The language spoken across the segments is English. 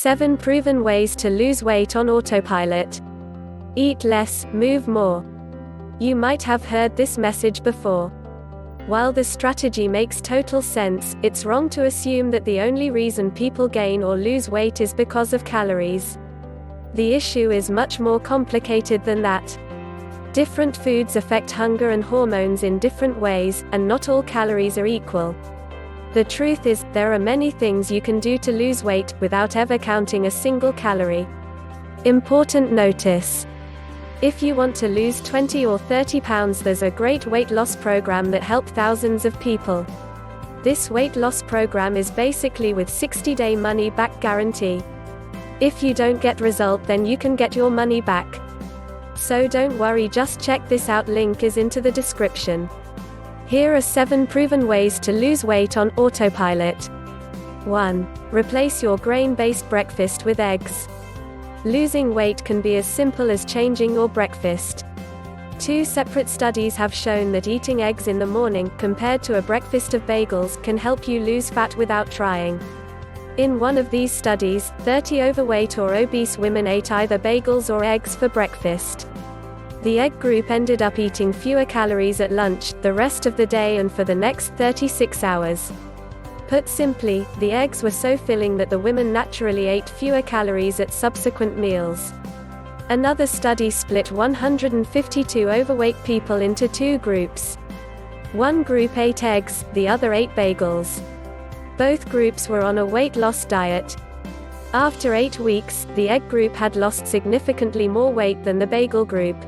7 Proven Ways to Lose Weight on Autopilot. Eat less, move more. You might have heard this message before. While the strategy makes total sense, it's wrong to assume that the only reason people gain or lose weight is because of calories. The issue is much more complicated than that. Different foods affect hunger and hormones in different ways, and not all calories are equal. The truth is, there are many things you can do to lose weight, without ever counting a single calorie. Important notice. If you want to lose 20 or 30 pounds, there's a great weight loss program that helped thousands of people. This weight loss program is basically with 60-day money-back guarantee. If you don't get result, then you can get your money back. So don't worry, just check this out, link is into the description. Here are 7 proven ways to lose weight on autopilot. 1. Replace your grain-based breakfast with eggs. Losing weight can be as simple as changing your breakfast. 2 separate studies have shown that eating eggs in the morning, compared to a breakfast of bagels, can help you lose fat without trying. In one of these studies, 30 overweight or obese women ate either bagels or eggs for breakfast. The egg group ended up eating fewer calories at lunch, the rest of the day and for the next 36 hours. Put simply, the eggs were so filling that the women naturally ate fewer calories at subsequent meals. Another study split 152 overweight people into 2 groups. One group ate eggs, the other ate bagels. Both groups were on a weight loss diet. After 8 weeks, the egg group had lost significantly more weight than the bagel group.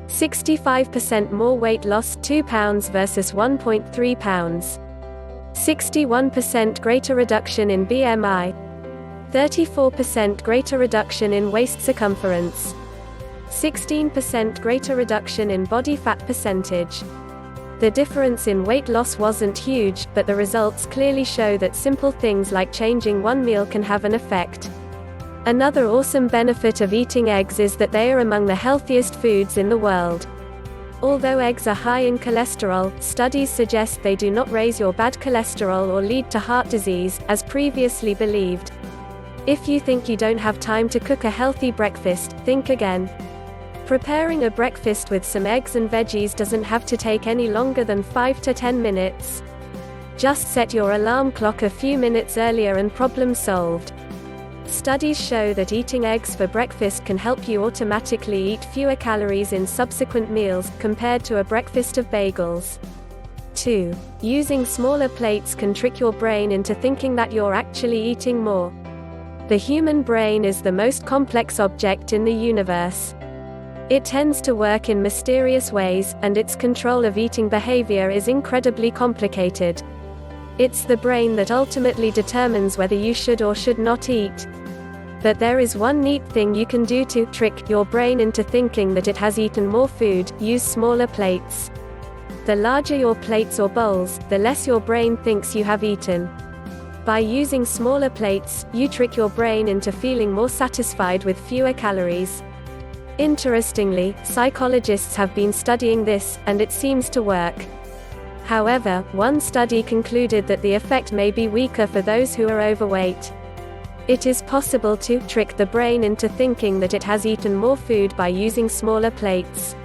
65% more weight loss, 2 pounds versus 1.3 pounds. 61% greater reduction in BMI. 34% greater reduction in waist circumference. 16% greater reduction in body fat percentage. The difference in weight loss wasn't huge, but the results clearly show that simple things like changing one meal can have an effect. Another awesome benefit of eating eggs is that they are among the healthiest foods in the world. Although eggs are high in cholesterol, studies suggest they do not raise your bad cholesterol or lead to heart disease, as previously believed. If you think you don't have time to cook a healthy breakfast, think again. Preparing a breakfast with some eggs and veggies doesn't have to take any longer than 5 to 10 minutes. Just set your alarm clock a few minutes earlier and problem solved. Studies show that eating eggs for breakfast can help you automatically eat fewer calories in subsequent meals, compared to a breakfast of bagels. 2. Using smaller plates can trick your brain into thinking that you're actually eating more. The human brain is the most complex object in the universe. It tends to work in mysterious ways, and its control of eating behavior is incredibly complicated. It's the brain that ultimately determines whether you should or should not eat. But there is one neat thing you can do to trick your brain into thinking that it has eaten more food: use smaller plates. The larger your plates or bowls, the less your brain thinks you have eaten. By using smaller plates, you trick your brain into feeling more satisfied with fewer calories. Interestingly, psychologists have been studying this, and it seems to work. However, one study concluded that the effect may be weaker for those who are overweight. It is possible to trick the brain into thinking that it has eaten more food by using smaller plates.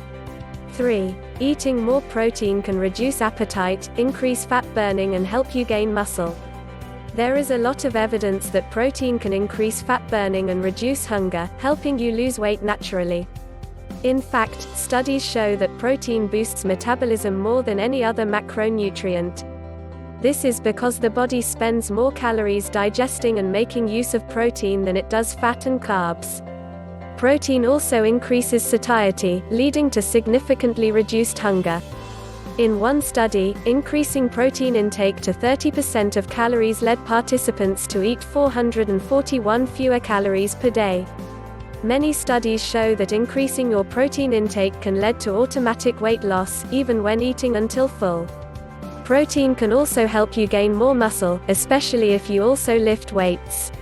3. Eating more protein can reduce appetite, increase fat burning and help you gain muscle. There is a lot of evidence that protein can increase fat burning and reduce hunger, helping you lose weight naturally. In fact, studies show that protein boosts metabolism more than any other macronutrient. This is because the body spends more calories digesting and making use of protein than it does fat and carbs. Protein also increases satiety, leading to significantly reduced hunger. In one study, increasing protein intake to 30% of calories led participants to eat 441 fewer calories per day. Many studies show that increasing your protein intake can lead to automatic weight loss, even when eating until full. Protein can also help you gain more muscle, especially if you also lift weights.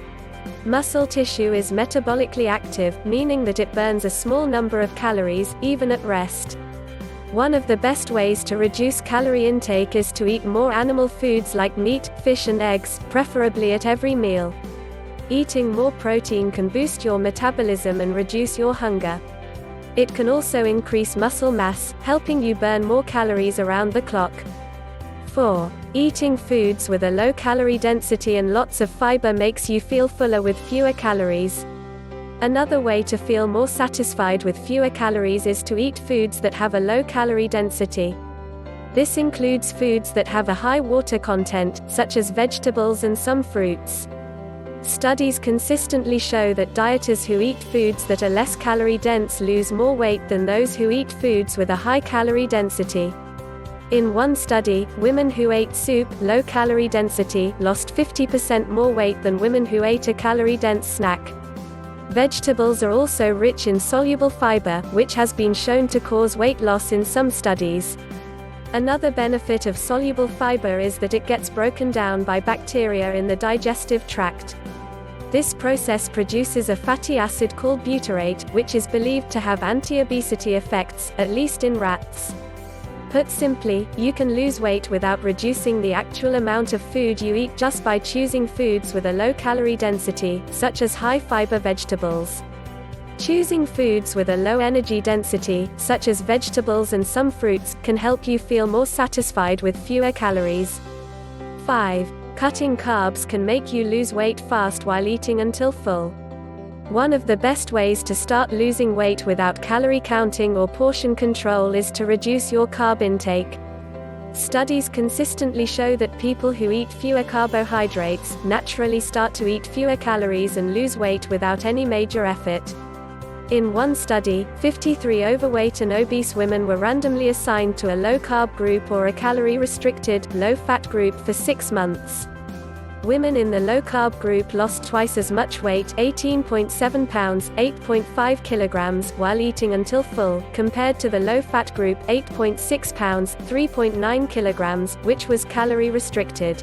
Muscle tissue is metabolically active, meaning that it burns a small number of calories, even at rest. One of the best ways to reduce calorie intake is to eat more animal foods like meat, fish and eggs, preferably at every meal. Eating more protein can boost your metabolism and reduce your hunger. It can also increase muscle mass, helping you burn more calories around the clock. 4. Eating foods with a low calorie density and lots of fiber makes you feel fuller with fewer calories. Another way to feel more satisfied with fewer calories is to eat foods that have a low calorie density. This includes foods that have a high water content, such as vegetables and some fruits. Studies consistently show that dieters who eat foods that are less calorie dense lose more weight than those who eat foods with a high calorie density. In one study, women who ate soup, low calorie density, lost 50% more weight than women who ate a calorie-dense snack. Vegetables are also rich in soluble fiber, which has been shown to cause weight loss in some studies. Another benefit of soluble fiber is that it gets broken down by bacteria in the digestive tract. This process produces a fatty acid called butyrate, which is believed to have anti-obesity effects, at least in rats. Put simply, you can lose weight without reducing the actual amount of food you eat just by choosing foods with a low calorie density, such as high fiber vegetables. Choosing foods with a low energy density, such as vegetables and some fruits, can help you feel more satisfied with fewer calories. 5. Cutting carbs can make you lose weight fast while eating until full. One of the best ways to start losing weight without calorie counting or portion control is to reduce your carb intake. Studies consistently show that people who eat fewer carbohydrates naturally start to eat fewer calories and lose weight without any major effort. In one study, 53 overweight and obese women were randomly assigned to a low-carb group or a calorie-restricted, low-fat group for 6 months. Women in the low-carb group lost twice as much weight, 18.7 pounds, 8.5 kilograms, while eating until full, compared to the low-fat group, 8.6 pounds, 3.9 kilograms, which was calorie-restricted.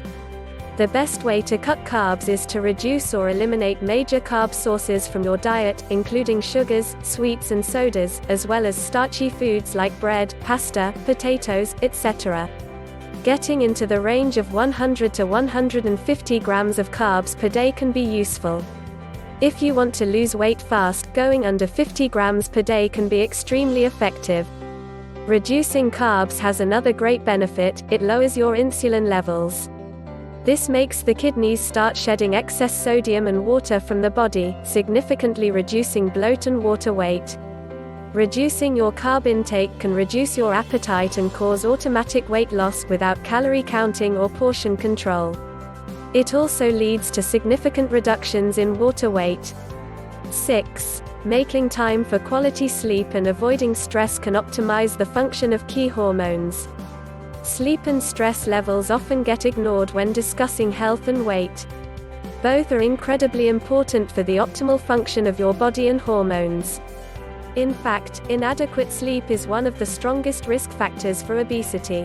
The best way to cut carbs is to reduce or eliminate major carb sources from your diet, including sugars, sweets and sodas, as well as starchy foods like bread, pasta, potatoes, etc. Getting into the range of 100 to 150 grams of carbs per day can be useful. If you want to lose weight fast, going under 50 grams per day can be extremely effective. Reducing carbs has another great benefit: it lowers your insulin levels. This makes the kidneys start shedding excess sodium and water from the body, significantly reducing bloat and water weight. Reducing your carb intake can reduce your appetite and cause automatic weight loss without calorie counting or portion control. It also leads to significant reductions in water weight. 6. Making time for quality sleep and avoiding stress can optimize the function of key hormones. Sleep and stress levels often get ignored when discussing health and weight. Both are incredibly important for the optimal function of your body and hormones. In fact, inadequate sleep is one of the strongest risk factors for obesity.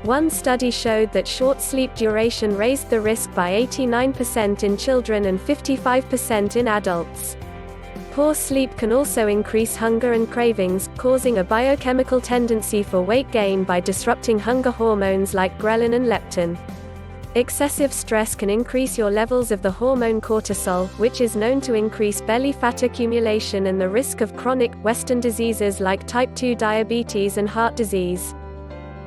One study showed that short sleep duration raised the risk by 89% in children and 55% in adults. Poor sleep can also increase hunger and cravings, causing a biochemical tendency for weight gain by disrupting hunger hormones like ghrelin and leptin. Excessive stress can increase your levels of the hormone cortisol, which is known to increase belly fat accumulation and the risk of chronic, Western diseases like type 2 diabetes and heart disease.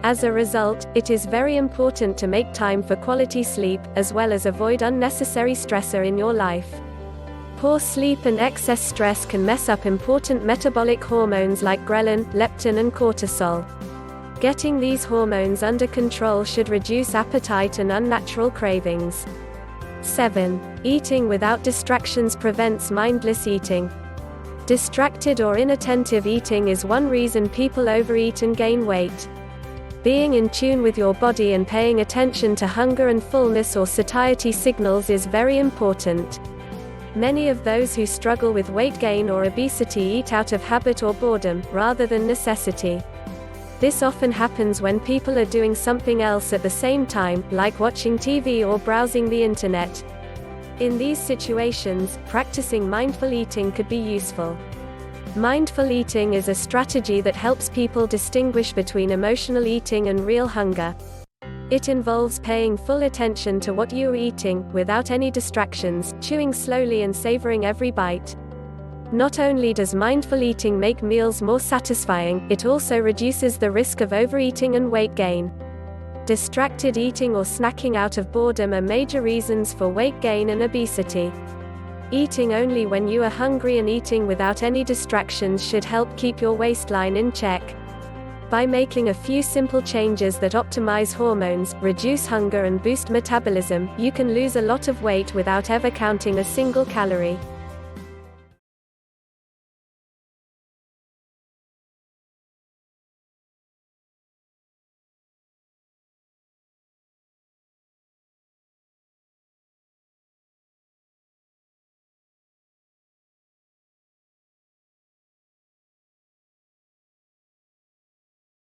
As a result, it is very important to make time for quality sleep, as well as avoid unnecessary stressor in your life. Poor sleep and excess stress can mess up important metabolic hormones like ghrelin, leptin and cortisol. Getting these hormones under control should reduce appetite and unnatural cravings. 7. Eating without distractions prevents mindless eating. Distracted or inattentive eating is one reason people overeat and gain weight. Being in tune with your body and paying attention to hunger and fullness or satiety signals is very important. Many of those who struggle with weight gain or obesity eat out of habit or boredom, rather than necessity. This often happens when people are doing something else at the same time, like watching TV or browsing the internet. In these situations, practicing mindful eating could be useful. Mindful eating is a strategy that helps people distinguish between emotional eating and real hunger. It involves paying full attention to what you are eating, without any distractions, chewing slowly and savoring every bite. Not only does mindful eating make meals more satisfying, it also reduces the risk of overeating and weight gain. Distracted eating or snacking out of boredom are major reasons for weight gain and obesity. Eating only when you are hungry and eating without any distractions should help keep your waistline in check. By making a few simple changes that optimize hormones, reduce hunger and boost metabolism, you can lose a lot of weight without ever counting a single calorie.